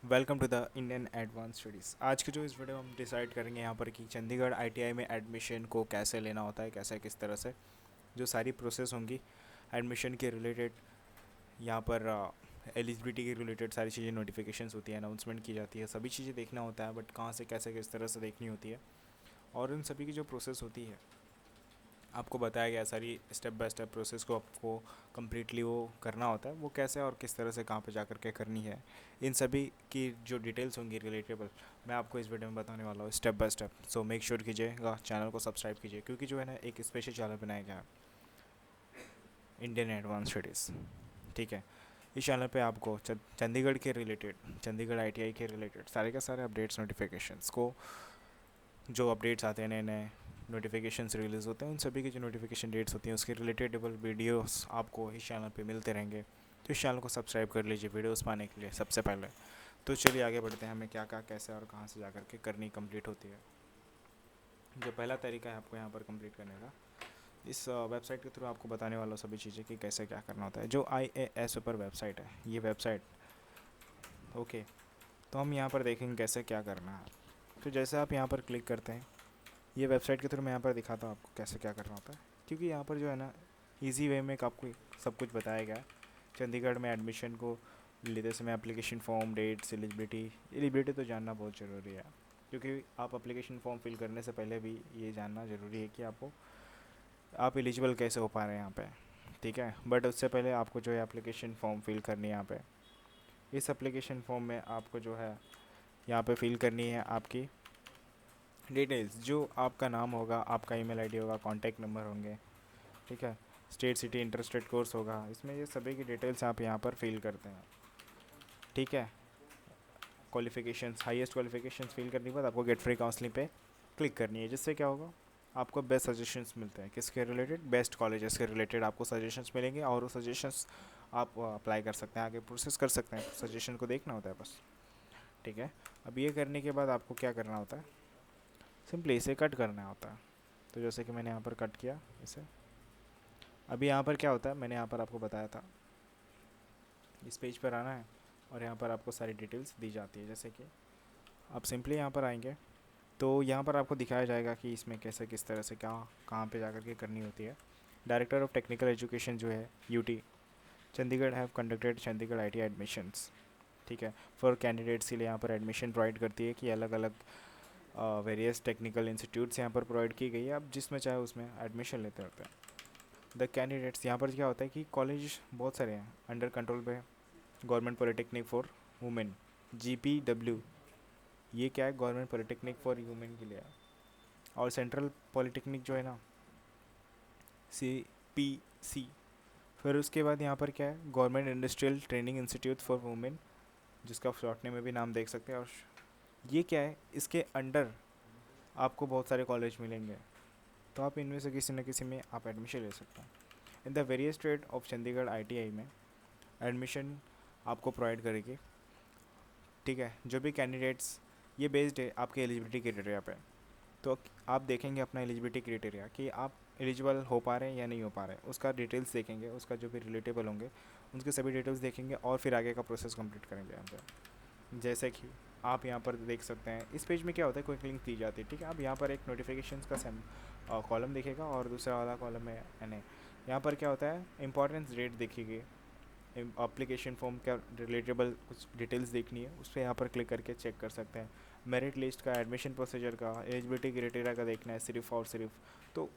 Welcome to the Indian advance studies. आज की जो इस वीडियो में हम डिसाइड करेंगे यहाँ पर कि चंडीगढ़ आईटीआई में एडमिशन को कैसे लेना होता है, कैसे किस तरह से जो सारी प्रोसेस होंगी एडमिशन के रिलेटेड। यहाँ पर एलिजिबिलिटी के रिलेटेड सारी चीज़ें नोटिफिकेशंस होती है, अनाउंसमेंट की जाती है, सभी चीज़ें देखना होता है, बट कहाँ से कैसे किस तरह से देखनी होती है और उन सभी की जो प्रोसेस होती है आपको बताया गया। सारी स्टेप बाय स्टेप प्रोसेस को आपको कम्प्लीटली वो करना होता है, वो कैसे और किस तरह से कहाँ पे जा कर के करनी है। इन सभी की जो डिटेल्स होंगी रिलेटेबल मैं आपको इस वीडियो में बताने वाला हूँ step by step. So make sure कीजिएगा, चैनल को सब्सक्राइब कीजिए, क्योंकि जो है ना एक स्पेशल चैनल बनाया गया है इंडियन एडवांस स्टडीज़। ठीक है, इस चैनल पे आपको चंडीगढ़ के रिलेटेड, चंडीगढ़ आईटीआई के रिलेटेड सारे के सारे अपडेट्स नोटिफिकेशंस को, जो अपडेट्स आते हैं नए नए नोटिफिकेशंस रिलीज़ होते हैं, उन सभी की जो नोटिफिकेशन डेट्स होती हैं उसके रिलेटेडेबल वीडियोस आपको इस चैनल पे मिलते रहेंगे। तो इस चैनल को सब्सक्राइब कर लीजिए वीडियोस पाने के लिए सबसे पहले। तो चलिए आगे बढ़ते हैं, हमें क्या क्या कैसे और कहाँ से जा कर के करनी कंप्लीट होती है। जो पहला तरीका है आपको यहाँ पर कंप्लीट करने का, इस वेबसाइट के थ्रू आपको बताने वाला हूँ सभी चीज़ें कि कैसे क्या करना होता है। जो IAS पर वेबसाइट है, ये वेबसाइट ओके। तो हम यहाँ पर देखेंगे कैसे क्या करना है। तो जैसे आप यहाँ पर क्लिक करते हैं, ये वेबसाइट के थ्रू मैं यहाँ पर दिखाता हूँ आपको कैसे क्या करना होता है, क्योंकि यहाँ पर जो है ना इजी वे में आपको सब कुछ बताया गया है। चंडीगढ़ में एडमिशन को लेते समय application form, dates, eligibility. Eligibility तो जानना बहुत ज़रूरी है, क्योंकि आप एप्लीकेशन फॉर्म फिल करने से पहले भी ये जानना ज़रूरी है कि आप एलिजिबल कैसे हो पा रहे हैं यहाँ पे। ठीक है, बट उससे पहले आपको जो है एप्लीकेशन फॉर्म फिल करनी है यहाँ पे। इस एप्लीकेशन फॉर्म में आपको जो है यहाँ पे फिल करनी है आपकी डिटेल्स, जो आपका नाम होगा, आपका ईमेल आईडी होगा, कॉन्टैक्ट नंबर होंगे। ठीक है, स्टेट, सिटी, इंटरेस्टेड कोर्स होगा, इसमें ये सभी की डिटेल्स आप यहाँ पर फिल करते हैं। ठीक है, क्वालिफिकेशंस, हाईएस्ट क्वालिफिकेशंस फिल करने के बाद आपको गेट फ्री काउंसलिंग पे क्लिक करनी है, जिससे क्या होगा, आपको बेस्ट सजेशंस मिलते हैं। किसके रिलेटेड? बेस्ट कॉलेजेस के रिलेटेड आपको सजेशंस मिलेंगे, और वो सजेशंस आप अप्लाई कर सकते हैं, आगे प्रोसेस कर सकते हैं। सजेशन को देखना होता है बस। ठीक है, अब ये करने के बाद आपको क्या करना होता है, सिंपली इसे कट करना होता है। तो जैसे कि मैंने यहाँ पर कट किया इसे। अभी यहाँ पर क्या होता है, मैंने यहाँ पर आपको बताया था, इस पेज पर आना है और यहाँ पर आपको सारी डिटेल्स दी जाती है। जैसे कि आप सिंपली यहाँ पर आएंगे तो यहाँ पर आपको दिखाया जाएगा कि इसमें कैसे किस तरह से क्या कहाँ पे जाकर के करनी होती है। डायरेक्टर ऑफ टेक्निकल एजुकेशन जो है UT Chandigarh have conducted Chandigarh IT admissions. ठीक है, फॉर कैंडिडेट्स के लिए यहाँ पर एडमिशन प्रोवाइड करती है कि अलग अलग वेरियस टेक्निकल इंस्टीट्यूट्स यहाँ पर प्रोवाइड की गई है, आप जिसमें चाहे उसमें एडमिशन लेते होते हैं। द कैंडिडेट्स, यहाँ पर क्या होता है कि कॉलेज बहुत सारे हैं अंडर कंट्रोल पे। Government polytechnic for women, GPW, ये क्या है, गवर्नमेंट पॉलिटेक्निक फॉर वुमेन के लिए है। और सेंट्रल पॉलिटेक्निक जो है ना, CPC। फिर उसके बाद यहाँ पर क्या है, government industrial training institute for women, जिसका शॉर्ट नेम में भी नाम देख सकते हैं। और ये क्या है, इसके अंडर आपको बहुत सारे कॉलेज मिलेंगे, तो आप इनमें से किसी न किसी में आप एडमिशन ले सकते हैं। In the various trade off Chandigarh ITI में एडमिशन आपको प्रोवाइड करेगी। ठीक है, जो भी कैंडिडेट्स, ये बेस्ड है आपके एलिजिबिलिटी क्राइटेरिया पे। तो आप देखेंगे अपना एलिजिबिलिटी क्राइटेरिया कि आप एलिजिबल हो पा रहे हैं या नहीं हो पा रहे हैं, उसका डिटेल्स देखेंगे, उसका जो भी रिलेटेबल होंगे उनके सभी डिटेल्स देखेंगे, और फिर आगे का प्रोसेस कंप्लीट करेंगे यहाँ पे। जैसे कि आप यहाँ पर देख सकते हैं, इस पेज में क्या होता है, क्विक लिंक दी जाती है। ठीक है, अब यहाँ पर एक नोटिफिकेशंस का कॉलम दिखेगा, और दूसरा वाला कॉलम है यानी यहाँ पर क्या होता है, इंपॉर्टेंस डेट दिखेगी। एप्लीकेशन फॉर्म का रिलेटेबल कुछ डिटेल्स देखनी है, उस पर यहाँ पर क्लिक करके चेक कर सकते हैं। मेरिट लिस्ट का, एडमिशन प्रोसीजर का, एलिजिबिलिटी क्राइटेरिया का देखना है सिर्फ और सिर्फ, तो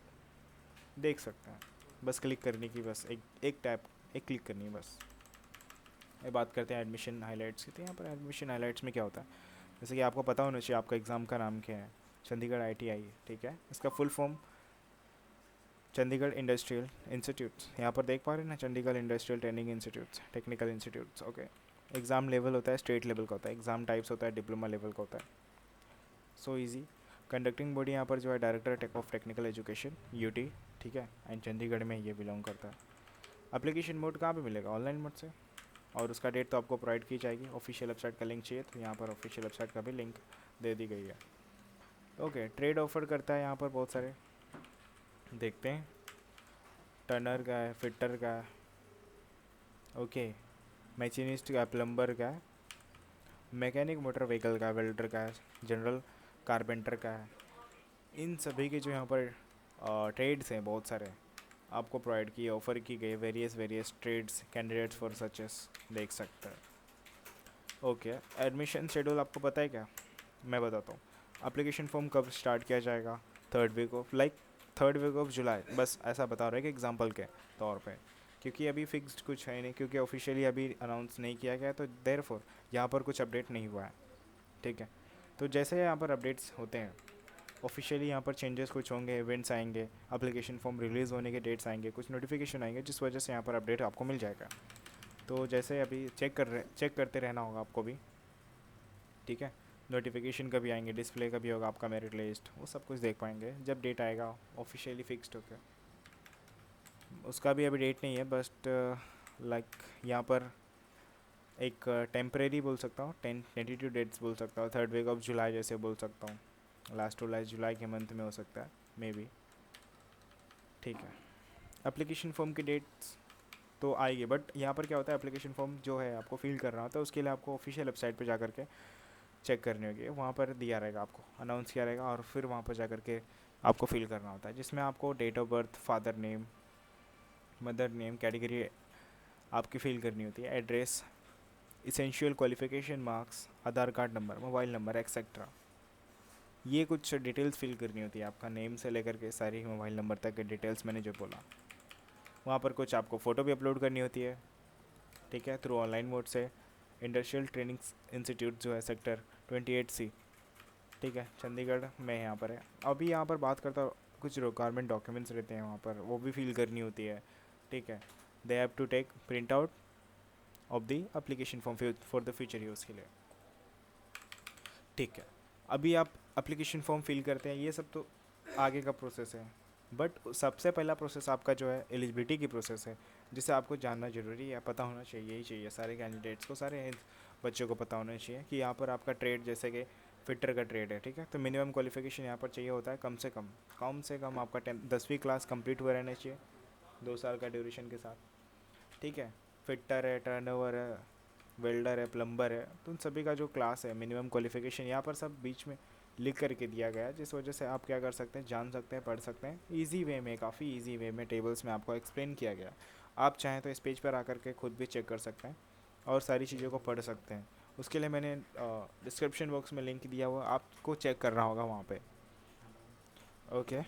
देख सकते हैं। बस क्लिक करने की, बस एक टैप, एक क्लिक करनी है बस। ये बात करते हैं एडमिशन हाइलाइट्स की। तो यहाँ पर एडमिशन हाइलाइट्स में क्या होता है, जैसे कि आपको पता होना चाहिए आपका एग्ज़ाम का नाम क्या है, चंडीगढ़ ITI। ठीक है, इसका full form Chandigarh industrial institutes, यहाँ पर देख पा रहे हैं ना, Chandigarh industrial training institutes, technical institutes. Okay, exam level होता है स्टेट लेवल का होता है, एग्ज़ाम टाइप्स होता है डिप्लोमा लेवल का होता है। So easy. कंडक्टिंग बॉडी यहाँ पर जो है director of technical education UT। ठीक है, एंड चंडीगढ़ में ये बिलोंग करता है। एप्लीकेशन मोड कहाँ पे मिलेगा, ऑनलाइन मोड से, और उसका डेट तो आपको प्रोवाइड की जाएगी। ऑफिशियल वेबसाइट का लिंक चाहिए तो यहाँ पर ऑफिशियल वेबसाइट का भी लिंक दे दी गई है। ओके, ट्रेड ऑफर करता है यहाँ पर बहुत सारे, देखते हैं। टर्नर का है, फिटर का है, ओके, मैचिनिस्ट का, प्लम्बर का है, मैकेनिक मोटर व्हीकल का, वेल्डर का, जनरल कारपेंटर का है। इन सभी के जो यहाँ पर ट्रेड्स हैं बहुत सारे आपको प्रोवाइड किए, ऑफर की गई various various trades candidates for सचेस देख सकते हैं। ओके, एडमिशन शेड्यूल आपको पता है क्या? मैं बताता हूँ। एप्लीकेशन फॉर्म कब स्टार्ट किया जाएगा? थर्ड वीक ऑफ जुलाई, बस ऐसा बता रहे हैं कि एग्जांपल के तौर पे, क्योंकि अभी फिक्स्ड कुछ है नहीं, क्योंकि ऑफिशियली अभी अनाउंस नहीं किया गया, तो देयरफॉर यहाँ पर कुछ अपडेट नहीं हुआ है। ठीक है, तो जैसे यहाँ पर अपडेट्स होते हैं ऑफिशियली, यहाँ पर चेंजेस कुछ होंगे, इवेंट्स आएंगे, एप्लीकेशन फॉर्म रिलीज़ होने के डेट्स आएंगे, कुछ नोटिफिकेशन आएंगे, जिस वजह से यहाँ पर अपडेट आपको मिल जाएगा। तो जैसे अभी चेक करते रहना होगा आपको भी। ठीक है, नोटिफिकेशन कभी आएंगे, डिस्प्ले कभी होगा आपका मेरिट लिस्ट, वो सब कुछ देख पाएंगे जब डेट आएगा ऑफिशियली फिक्स्ड होकर। उसका भी अभी डेट नहीं है, बट लाइक यहाँ पर एक टेम्परेरी बोल सकता हूँ, 10 22 डेट्स बोल सकता हूँ, थर्ड वीक ऑफ जुलाई जैसे बोल सकता हूँ, लास्ट टू लास्ट जुलाई के मंथ में हो सकता है मे बी। ठीक है, एप्लीकेशन फॉर्म की डेट्स तो आएगी, बट यहाँ पर क्या होता है, एप्लीकेशन फॉर्म जो है आपको फिल करना होता है, उसके लिए आपको ऑफिशियल वेबसाइट पर जा करके चेक करनी होगी, वहाँ पर दिया रहेगा, आपको अनाउंस किया रहेगा, और फिर वहाँ पर जा करके आपको फिल करना होता है, जिसमें आपको date of birth, father name, mother name, category आपकी फिल करनी होती है, address, essential qualification marks, Aadhaar card number, mobile number etcetera, ये कुछ डिटेल्स फिल करनी होती है, आपका नेम से लेकर के सारी मोबाइल नंबर तक के डिटेल्स मैंने जो बोला। वहाँ पर कुछ आपको फ़ोटो भी अपलोड करनी होती है। ठीक है, थ्रू ऑनलाइन मोड से। इंडस्ट्रियल ट्रेनिंग इंस्टीट्यूट जो है सेक्टर 28C, ठीक है, चंडीगढ़ में यहाँ पर है। अभी यहाँ पर बात करता हूँ, कुछ रिक्वायरमेंट डॉक्यूमेंट्स रहते हैं वहाँ पर, वो भी फिल करनी होती है। ठीक है, they have to take print out of the application form for the future use के लिए। ठीक है, अभी आप एप्लीकेशन फॉर्म फिल करते हैं, ये सब तो आगे का प्रोसेस है, बट सबसे पहला प्रोसेस आपका जो है एलिजिबिलिटी की प्रोसेस है, जिसे आपको जानना ज़रूरी है, पता होना चाहिए ही चाहिए, सारे कैंडिडेट्स को, सारे बच्चों को पता होना चाहिए कि यहाँ पर आपका ट्रेड जैसे कि फिटर का ट्रेड है। ठीक है, तो मिनिमम क्वालिफिकेशन यहाँ पर चाहिए होता है, कम से कम आपका 10वीं क्लास कंप्लीट हुआ रहना चाहिए 2 साल का ड्यूरेशन के साथ। ठीक है, फिटर है, टर्नओवर है, वेल्डर है, प्लम्बर है, तो उन सभी का जो क्लास है, मिनिमम क्वालिफिकेशन यहाँ पर सब बीच में लिख करके दिया गया है, जिस वजह से आप क्या कर सकते हैं, जान सकते हैं, पढ़ सकते हैं ईजी वे में, काफ़ी ईजी वे में टेबल्स में आपको एक्सप्लेन किया गया। आप चाहें तो इस पेज पर आकर के खुद भी चेक कर सकते हैं और सारी चीज़ों को पढ़ सकते हैं। उसके लिए मैंने डिस्क्रिप्शन बॉक्स में लिंक दिया हुआ, आपको चेक करना होगा वहाँ पे। ओके,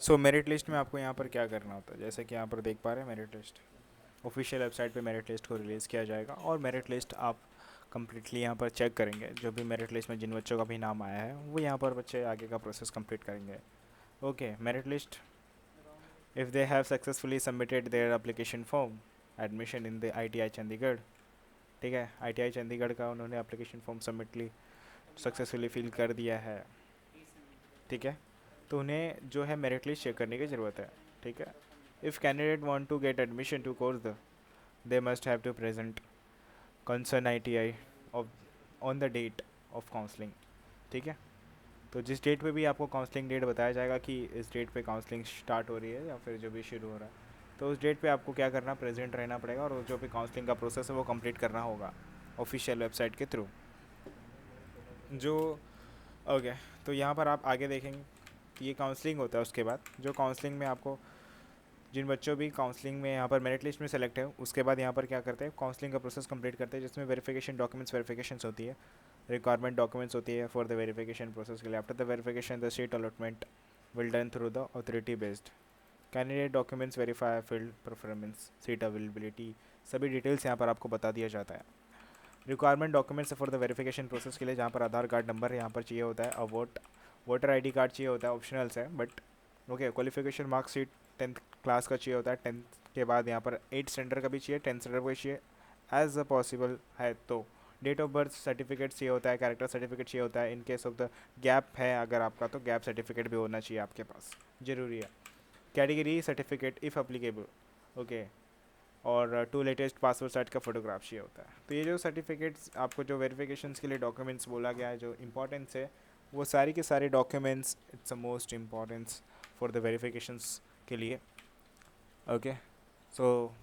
सो मेरिट लिस्ट में आपको यहाँ पर क्या करना होता है, जैसे कि यहाँ पर देख पा रहे हैं मेरिट लिस्ट, ऑफिशियल वेबसाइट पे मेरिट लिस्ट को रिलीज़ किया जाएगा, और मेरिट लिस्ट आप कम्प्लीटली यहाँ पर चेक करेंगे, जो भी मेरिट लिस्ट में जिन बच्चों का भी नाम आया है वो यहाँ पर बच्चे आगे का प्रोसेस कंप्लीट करेंगे। Okay, merit list, if they have successfully submitted their application form admission in the ITI Chandigarh. ठीक है, ITI चंडीगढ़ का उन्होंने एप्लीकेशन फॉर्म सबमिटली सक्सेसफुली फिल कर दिया है। ठीक है, तो उन्हें जो है मेरिट लिस्ट चेक करने की ज़रूरत है। ठीक है, if candidate want to get admission to course they must have to present concern ITI of on the date of counselling. ठीक है, तो जिस डेट पे भी आपको काउंसलिंग डेट बताया जाएगा कि इस डेट पे काउंसलिंग स्टार्ट हो रही है या फिर जो भी शुरू हो रहा है, तो उस डेट पे आपको क्या करना, प्रेजेंट रहना पड़ेगा, और जो भी काउंसलिंग का प्रोसेस है वो कंप्लीट करना होगा ऑफिशियल वेबसाइट के थ्रू। जो ओके, तो यहाँ पर आप आगे देखेंगे कि ये काउंसलिंग होता है, उसके बाद जो काउंसलिंग में आपको, जिन बच्चों भी काउंसलिंग में यहाँ पर मेरिट लिस्ट में सेलेक्ट है, उसके बाद यहाँ पर क्या करते हैं, काउंसलिंग का प्रोसेस कंप्लीट करते हैं, जिसमें वेरिफिकेशन डॉक्यूमेंट्स वेरिफिकेशंस होती है, रिक्वायरमेंट डॉक्यूमेंट्स होती है फॉर द वेरिफिकेशन प्रोसेस के लिए। After the verification the seat allotment will done through the authority based candidate documents verify field performance seat availability, सभी डिटेल्स यहाँ पर आपको बता दिया जाता है। Requirement documents for the verification process के लिए, जहाँ पर आधार कार्ड नंबर यहाँ पर चाहिए होता है, और वोटर ID कार्ड चाहिए होता है, ऑप्शनल्स है but okay. Qualification marksheet 10th class का चाहिए होता है, 10th के बाद यहाँ पर 8 स्टैंडर्ड का भी चाहिए, 10th स्टैंडर्ड का चाहिए एज अ पॉसिबल है तो। डेट ऑफ बर्थ सर्टिफिकेट चाहिए होता है, कैरेक्टर सर्टिफिकेट चाहिए होता है, in case of the gap है अगर आपका, तो गैप सर्टिफिकेट भी होना चाहिए आपके पास, ज़रूरी है। Category certificate if applicable, okay, और 2 लेटेस्ट पासपोर्ट साइज का फोटोग्राफ चाहिए होता है। तो ये जो सर्टिफिकेट्स आपको जो वेरिफिकेशंस के लिए डॉक्यूमेंट्स बोला गया है, जो इंपॉर्टेंस है, वो सारी के सारे documents it's a most importance for the verifications के लिए। ओके, सो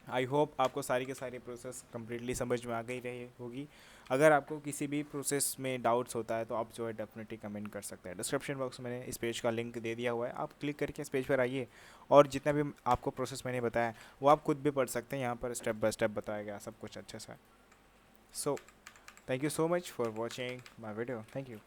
आई होप आपको सारी के सारी प्रोसेस कम्प्लीटली समझ में आ गई रही होगी। अगर आपको किसी भी प्रोसेस में डाउट्स होता है तो आप जो है डेफिनेटली कमेंट कर सकते हैं। डिस्क्रिप्शन बॉक्स में मैंने इस पेज का लिंक दे दिया हुआ है, आप क्लिक करके इस पेज पर आइए और जितना भी आपको प्रोसेस मैंने बताया वो आप खुद भी पढ़ सकते हैं। यहाँ पर स्टेप बाय स्टेप बताया गया सब कुछ अच्छे से। So thank you so much for watching my video. Thank you.